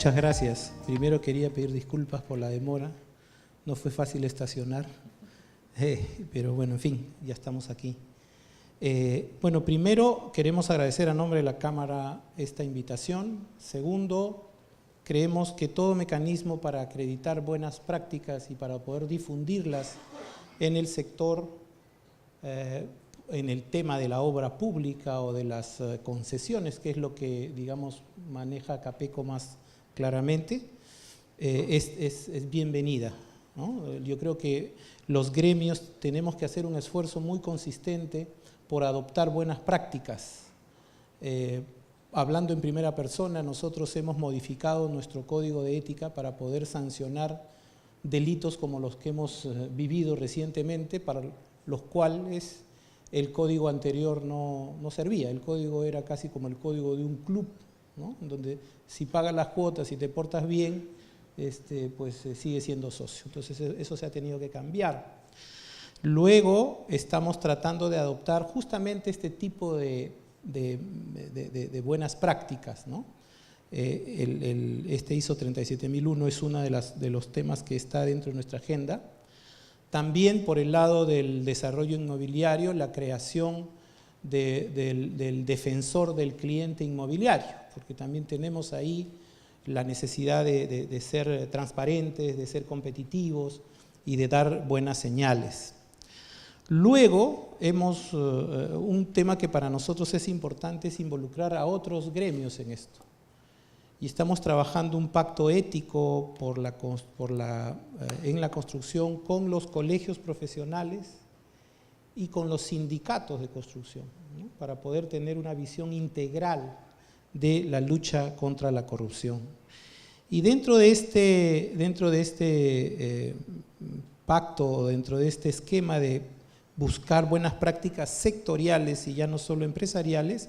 Muchas gracias. Primero quería pedir disculpas por la demora. No fue fácil estacionar, pero bueno, en fin, ya estamos aquí. Bueno, primero queremos agradecer a nombre de la Cámara esta invitación. Segundo, creemos que todo mecanismo para acreditar buenas prácticas y para poder difundirlas en el sector, en el tema de la obra pública o de las concesiones, que es lo que, digamos, maneja Capeco más claramente, es bienvenida, ¿no? Yo creo que los gremios tenemos que hacer un esfuerzo muy consistente por adoptar buenas prácticas. Hablando en primera persona, nosotros hemos modificado nuestro código de ética para poder sancionar delitos como los que hemos vivido recientemente, para los cuales el código anterior no servía. El código era casi como el código de un club, ¿no? Donde si pagas las cuotas y te portas bien, pues sigue siendo socio. Entonces eso se ha tenido que cambiar. Luego estamos tratando de adoptar justamente este tipo de buenas prácticas, ¿no? Este ISO 37001 es uno de los temas que está dentro de nuestra agenda. También por el lado del desarrollo inmobiliario, la creación del defensor del cliente inmobiliario, porque también tenemos ahí la necesidad de ser transparentes, de ser competitivos y de dar buenas señales. Luego, un tema que para nosotros es importante es involucrar a otros gremios en esto. Y estamos trabajando un pacto ético en la construcción con los colegios profesionales y con los sindicatos de construcción, ¿no? Para poder tener una visión integral de la lucha contra la corrupción. Y dentro de este pacto, dentro de este esquema de buscar buenas prácticas sectoriales y ya no solo empresariales,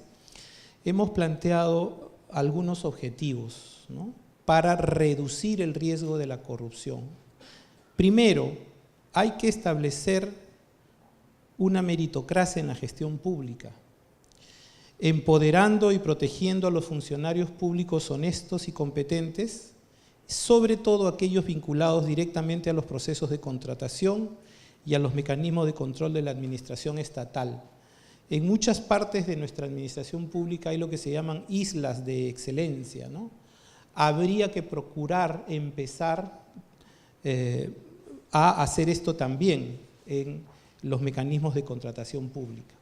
hemos planteado algunos objetivos, ¿no? Para reducir el riesgo de la corrupción. Primero, hay que establecer una meritocracia en la gestión pública, empoderando y protegiendo a los funcionarios públicos honestos y competentes, sobre todo aquellos vinculados directamente a los procesos de contratación y a los mecanismos de control de la administración estatal. En muchas partes de nuestra administración pública hay lo que se llaman islas de excelencia, ¿no? Habría que procurar empezar a hacer esto también en los mecanismos de contratación pública.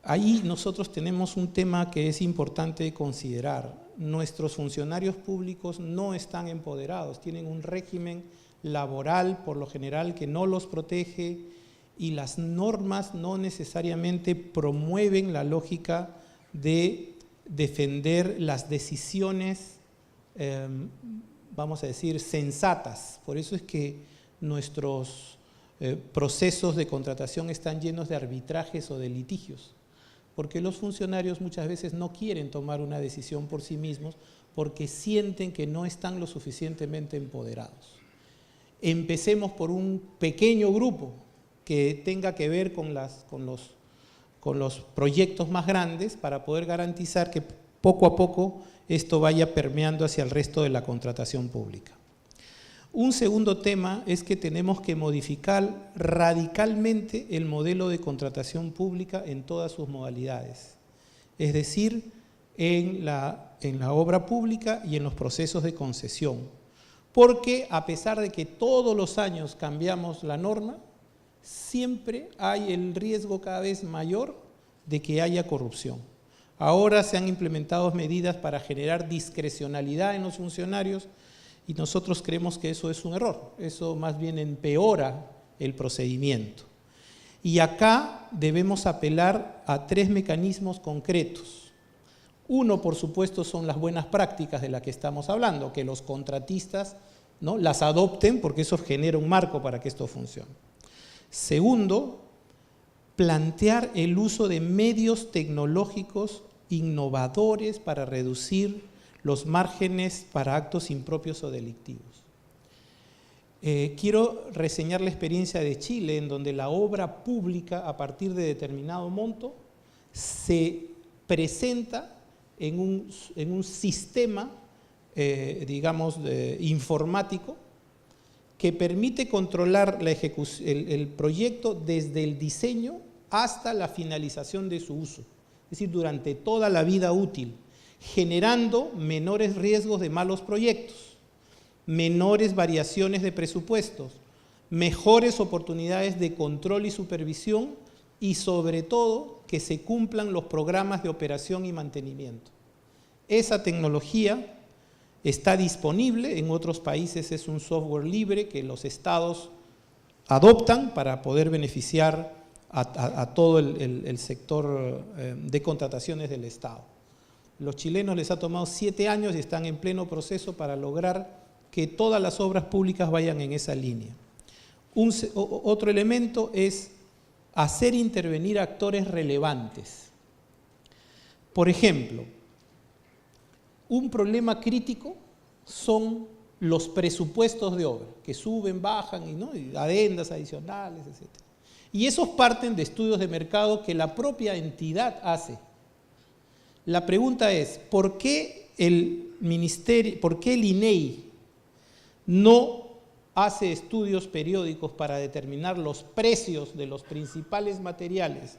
Ahí nosotros tenemos un tema que es importante considerar. Nuestros funcionarios públicos no están empoderados, tienen un régimen laboral por lo general que no los protege y las normas no necesariamente promueven la lógica de defender las decisiones, vamos a decir, sensatas. Por eso es que nuestros procesos de contratación están llenos de arbitrajes o de litigios, porque los funcionarios muchas veces no quieren tomar una decisión por sí mismos porque sienten que no están lo suficientemente empoderados. Empecemos por un pequeño grupo que tenga que ver con los proyectos más grandes para poder garantizar que poco a poco esto vaya permeando hacia el resto de la contratación pública. Un segundo tema es que tenemos que modificar radicalmente el modelo de contratación pública en todas sus modalidades, es decir, en la obra pública y en los procesos de concesión, porque a pesar de que todos los años cambiamos la norma, siempre hay el riesgo cada vez mayor de que haya corrupción. Ahora se han implementado medidas para generar discrecionalidad en los funcionarios y nosotros creemos que eso es un error, eso más bien empeora el procedimiento. Y acá debemos apelar a tres mecanismos concretos. Uno, por supuesto, son las buenas prácticas de las que estamos hablando, que los contratistas, ¿no?, las adopten porque eso genera un marco para que esto funcione. Segundo, plantear el uso de medios tecnológicos innovadores para reducir los márgenes para actos impropios o delictivos. Quiero reseñar la experiencia de Chile, en donde la obra pública, a partir de determinado monto, se presenta en un sistema, digamos, informático que permite controlar el proyecto desde el diseño hasta la finalización de su uso, es decir, durante toda la vida útil, generando menores riesgos de malos proyectos, menores variaciones de presupuestos, mejores oportunidades de control y supervisión y sobre todo que se cumplan los programas de operación y mantenimiento. Esa tecnología está disponible, en otros países es un software libre que los estados adoptan para poder beneficiar a todo el sector de contrataciones del Estado. Los chilenos les ha tomado 7 años y están en pleno proceso para lograr que todas las obras públicas vayan en esa línea. Otro elemento es hacer intervenir actores relevantes. Por ejemplo, un problema crítico son los presupuestos de obra, que suben, bajan, y adendas adicionales, etc. Y esos parten de estudios de mercado que la propia entidad hace. La pregunta es, ¿por qué el INEI no hace estudios periódicos para determinar los precios de los principales materiales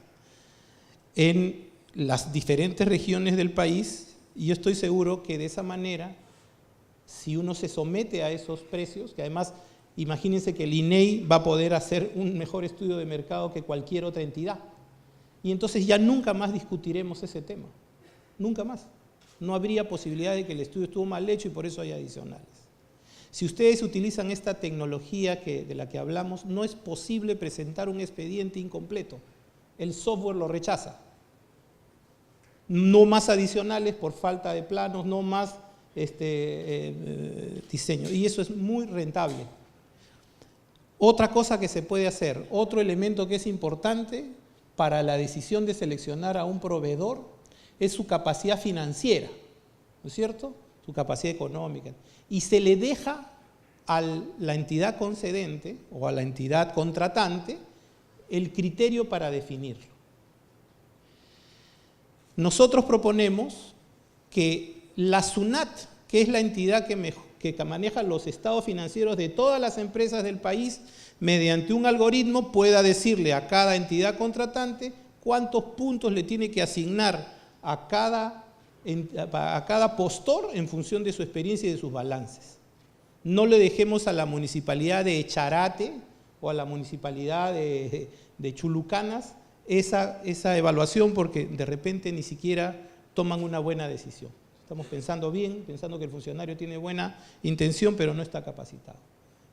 en las diferentes regiones del país? Y yo estoy seguro que de esa manera, si uno se somete a esos precios, que además, imagínense que el INEI va a poder hacer un mejor estudio de mercado que cualquier otra entidad. Y entonces ya nunca más discutiremos ese tema. Nunca más. No habría posibilidad de que el estudio estuvo mal hecho y por eso hay adicionales. Si ustedes utilizan esta tecnología de la que hablamos, no es posible presentar un expediente incompleto. El software lo rechaza. No más adicionales por falta de planos, no más diseño. Y eso es muy rentable. Otra cosa que se puede hacer, otro elemento que es importante para la decisión de seleccionar a un proveedor es su capacidad financiera, ¿no es cierto? Su capacidad económica. Y se le deja a la entidad concedente o a la entidad contratante el criterio para definirlo. Nosotros proponemos que la SUNAT, que es la entidad que maneja los estados financieros de todas las empresas del país, mediante un algoritmo pueda decirle a cada entidad contratante cuántos puntos le tiene que asignar a cada postor en función de su experiencia y de sus balances. No le dejemos a la municipalidad de Charate o a la municipalidad de Chulucanas esa evaluación, porque de repente ni siquiera toman una buena decisión. Estamos pensando bien, pensando que el funcionario tiene buena intención, pero no está capacitado.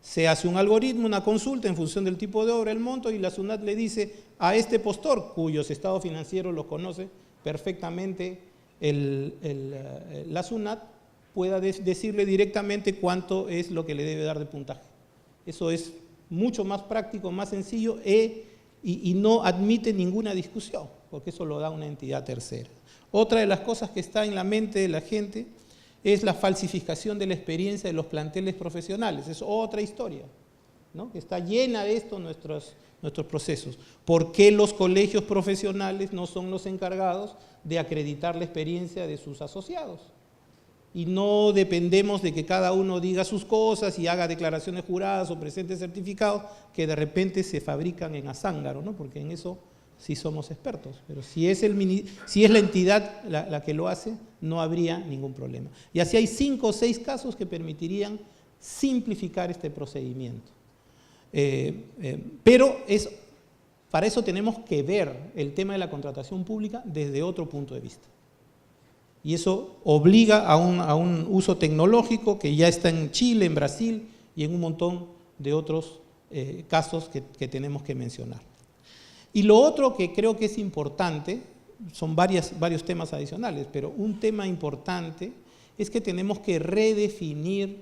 Se hace un algoritmo, una consulta en función del tipo de obra, el monto, y la SUNAT le dice a este postor, cuyos estados financieros los conoce perfectamente la SUNAT, pueda decirle directamente cuánto es lo que le debe dar de puntaje. Eso es mucho más práctico, más sencillo y no admite ninguna discusión, porque eso lo da una entidad tercera. Otra de las cosas que está en la mente de la gente es la falsificación de la experiencia de los planteles profesionales. Es otra historia, ¿no? Que está llena de esto nuestros procesos. ¿Por qué los colegios profesionales no son los encargados de acreditar la experiencia de sus asociados? Y no dependemos de que cada uno diga sus cosas y haga declaraciones juradas o presente certificados que de repente se fabrican en Azángaro, ¿no? Porque en eso sí somos expertos. Pero si es la entidad la que lo hace, no habría ningún problema. Y así hay 5 o 6 casos que permitirían simplificar este procedimiento. Pero para eso tenemos que ver el tema de la contratación pública desde otro punto de vista. Y eso obliga a un uso tecnológico que ya está en Chile, en Brasil y en un montón de otros casos que tenemos que mencionar. Y lo otro que creo que es importante, son varios temas adicionales, pero un tema importante es que tenemos que redefinir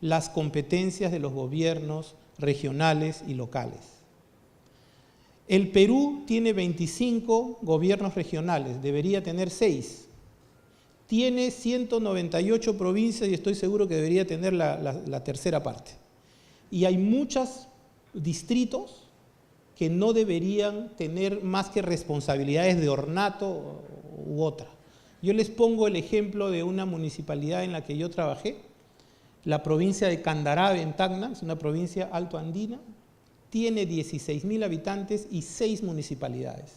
las competencias de los gobiernos regionales y locales. El Perú tiene 25 gobiernos regionales, debería tener 6. Tiene 198 provincias y estoy seguro que debería tener la tercera parte. Y hay muchos distritos que no deberían tener más que responsabilidades de ornato u otra. Yo les pongo el ejemplo de una municipalidad en la que yo trabajé, la provincia de Candarave, en Tacna, es una provincia altoandina, tiene 16.000 habitantes y 6 municipalidades.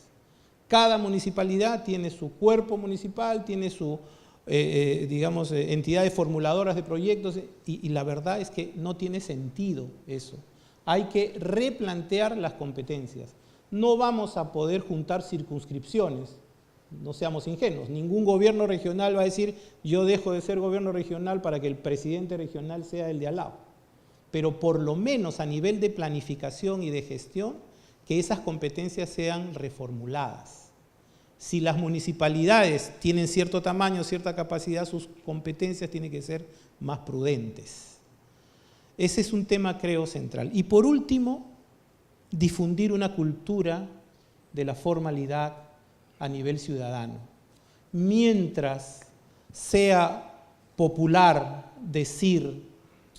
Cada municipalidad tiene su cuerpo municipal, tiene su, digamos, entidades formuladoras de proyectos y la verdad es que no tiene sentido eso. Hay que replantear las competencias. No vamos a poder juntar circunscripciones, no seamos ingenuos. Ningún gobierno regional va a decir yo dejo de ser gobierno regional para que el presidente regional sea el de al lado. Pero por lo menos a nivel de planificación y de gestión, que esas competencias sean reformuladas. Si las municipalidades tienen cierto tamaño, cierta capacidad, sus competencias tienen que ser más prudentes. Ese es un tema, creo, central. Y por último, difundir una cultura de la formalidad a nivel ciudadano. Mientras sea popular decir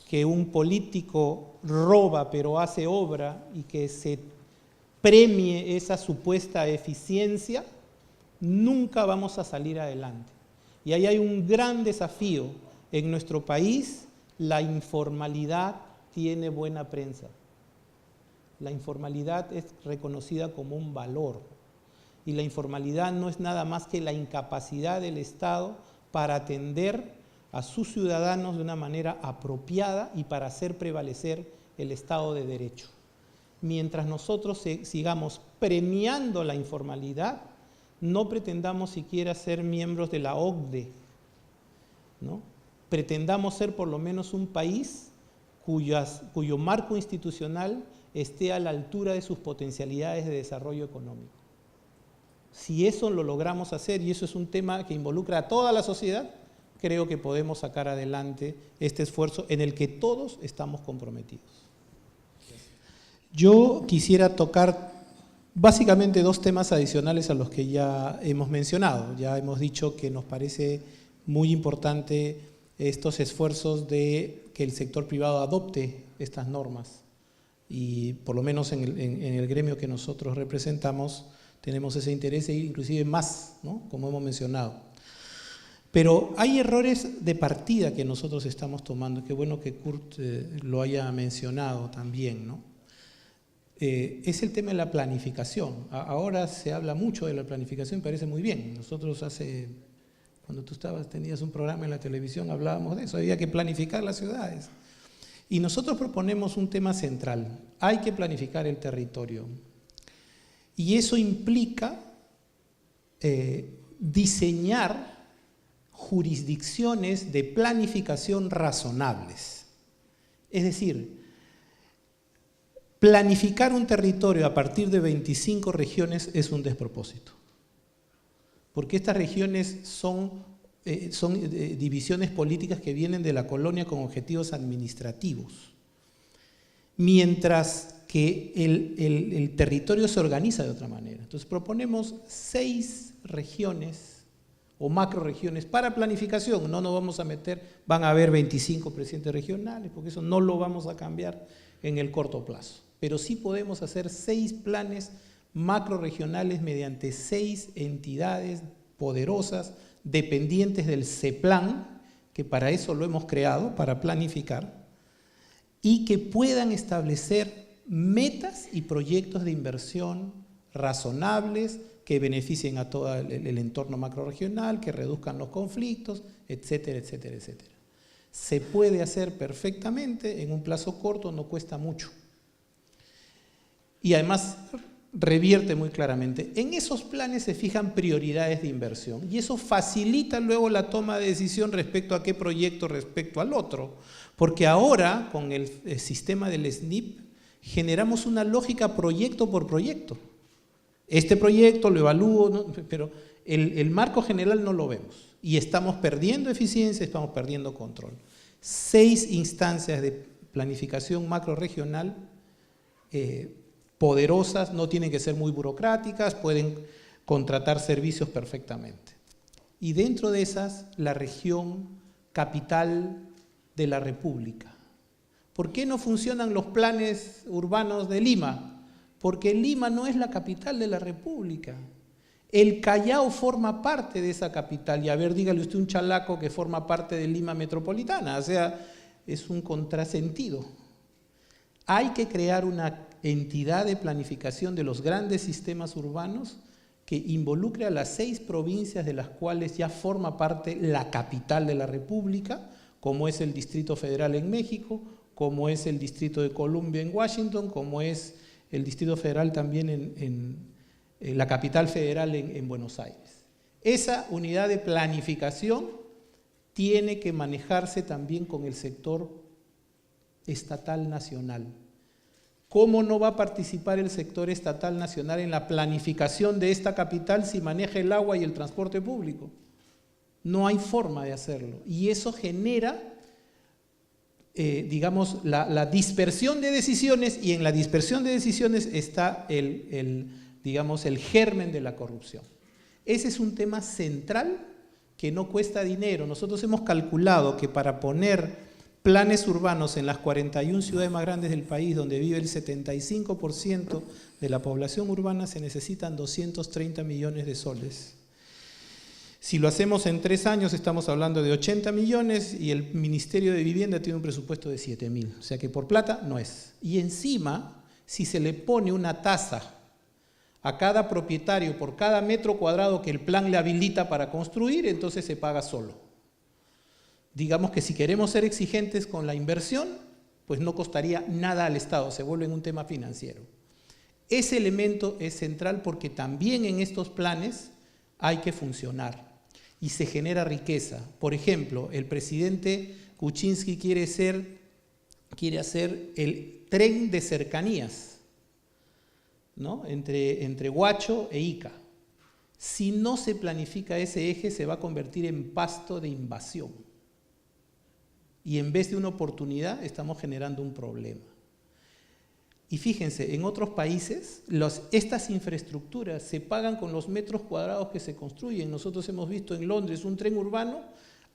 que un político roba pero hace obra y que se premie esa supuesta eficiencia, nunca vamos a salir adelante. Y ahí hay un gran desafío. En nuestro país, la informalidad tiene buena prensa. La informalidad es reconocida como un valor. Y la informalidad no es nada más que la incapacidad del Estado para atender a sus ciudadanos de una manera apropiada y para hacer prevalecer el Estado de Derecho. Mientras nosotros sigamos premiando la informalidad, no pretendamos siquiera ser miembros de la OCDE, ¿no? Pretendamos ser por lo menos un país cuyo marco institucional esté a la altura de sus potencialidades de desarrollo económico. Si eso lo logramos hacer, y eso es un tema que involucra a toda la sociedad, creo que podemos sacar adelante este esfuerzo en el que todos estamos comprometidos. Yo quisiera tocar básicamente 2 temas adicionales a los que ya hemos mencionado. Ya hemos dicho que nos parece muy importante estos esfuerzos de que el sector privado adopte estas normas. Y por lo menos en el gremio que nosotros representamos tenemos ese interés e inclusive más, ¿no? Como hemos mencionado. Pero hay errores de partida que nosotros estamos tomando. Qué bueno que Kurt lo haya mencionado también, ¿no? Es el tema de la planificación. Ahora se habla mucho de la planificación, me parece muy bien. Nosotros cuando tú tenías un programa en la televisión, hablábamos de eso, había que planificar las ciudades. Y nosotros proponemos un tema central, hay que planificar el territorio. Y eso implica diseñar jurisdicciones de planificación razonables. Es decir, planificar un territorio a partir de 25 regiones es un despropósito. Porque estas regiones son divisiones políticas que vienen de la colonia con objetivos administrativos. Mientras que el territorio se organiza de otra manera. Entonces proponemos 6 regiones o macroregiones para planificación. No nos vamos a meter, van a haber 25 presidentes regionales, porque eso no lo vamos a cambiar en el corto plazo. Pero sí podemos hacer 6 planes macroregionales mediante 6 entidades poderosas, dependientes del CEPLAN, que para eso lo hemos creado, para planificar, y que puedan establecer metas y proyectos de inversión razonables que beneficien a todo el entorno macrorregional, que reduzcan los conflictos, etcétera, etcétera, etcétera. Se puede hacer perfectamente en un plazo corto, no cuesta mucho. Y además revierte muy claramente. En esos planes se fijan prioridades de inversión y eso facilita luego la toma de decisión respecto a qué proyecto respecto al otro. Porque ahora, con el sistema del SNIP, generamos una lógica proyecto por proyecto. Este proyecto lo evalúo, ¿no? Pero el marco general no lo vemos. Y estamos perdiendo eficiencia, estamos perdiendo control. 6 instancias de planificación macrorregional poderosas, no tienen que ser muy burocráticas, pueden contratar servicios perfectamente. Y dentro de esas, la región capital de la República. ¿Por qué no funcionan los planes urbanos de Lima? Porque Lima no es la capital de la República. El Callao forma parte de esa capital, y a ver, dígale usted un chalaco que forma parte de Lima metropolitana, o sea, es un contrasentido. Hay que crear una entidad de planificación de los grandes sistemas urbanos que involucre a las 6 provincias de las cuales ya forma parte la capital de la República, como es el Distrito Federal en México, como es el Distrito de Columbia en Washington, como es el Distrito Federal también en la capital federal en Buenos Aires. Esa unidad de planificación tiene que manejarse también con el sector estatal nacional. ¿Cómo no va a participar el sector estatal nacional en la planificación de esta capital si maneja el agua y el transporte público? No hay forma de hacerlo. Y eso genera, digamos, la dispersión de decisiones, y en la dispersión de decisiones está digamos, el germen de la corrupción. Ese es un tema central que no cuesta dinero. Nosotros hemos calculado que para poner planes urbanos en las 41 ciudades más grandes del país, donde vive el 75% de la población urbana, se necesitan 230 millones de soles. Si lo hacemos en 3 años, estamos hablando de 80 millones y el Ministerio de Vivienda tiene un presupuesto de 7.000. O sea que por plata no es. Y encima, si se le pone una tasa a cada propietario por cada metro cuadrado que el plan le habilita para construir, entonces se paga solo. Digamos que si queremos ser exigentes con la inversión, pues no costaría nada al Estado, se vuelve en un tema financiero. Ese elemento es central porque también en estos planes hay que funcionar y se genera riqueza. Por ejemplo, el presidente Kuczynski quiere hacer el tren de cercanías, ¿no? entre Huacho e Ica. Si no se planifica ese eje, se va a convertir en pasto de invasión. Y en vez de una oportunidad, estamos generando un problema. Y fíjense, en otros países, estas infraestructuras se pagan con los metros cuadrados que se construyen. Nosotros hemos visto en Londres un tren urbano,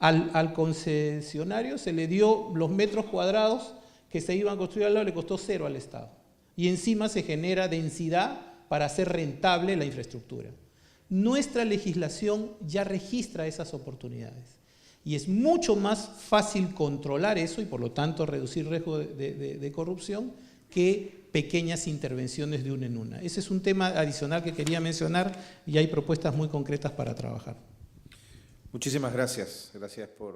al concesionario se le dio los metros cuadrados que se iban a construir al lado, le costó 0 al Estado. Y encima se genera densidad para hacer rentable la infraestructura. Nuestra legislación ya registra esas oportunidades. Y es mucho más fácil controlar eso y por lo tanto reducir riesgo de corrupción que pequeñas intervenciones de una en una. Ese es un tema adicional que quería mencionar y hay propuestas muy concretas para trabajar. Muchísimas gracias. Gracias por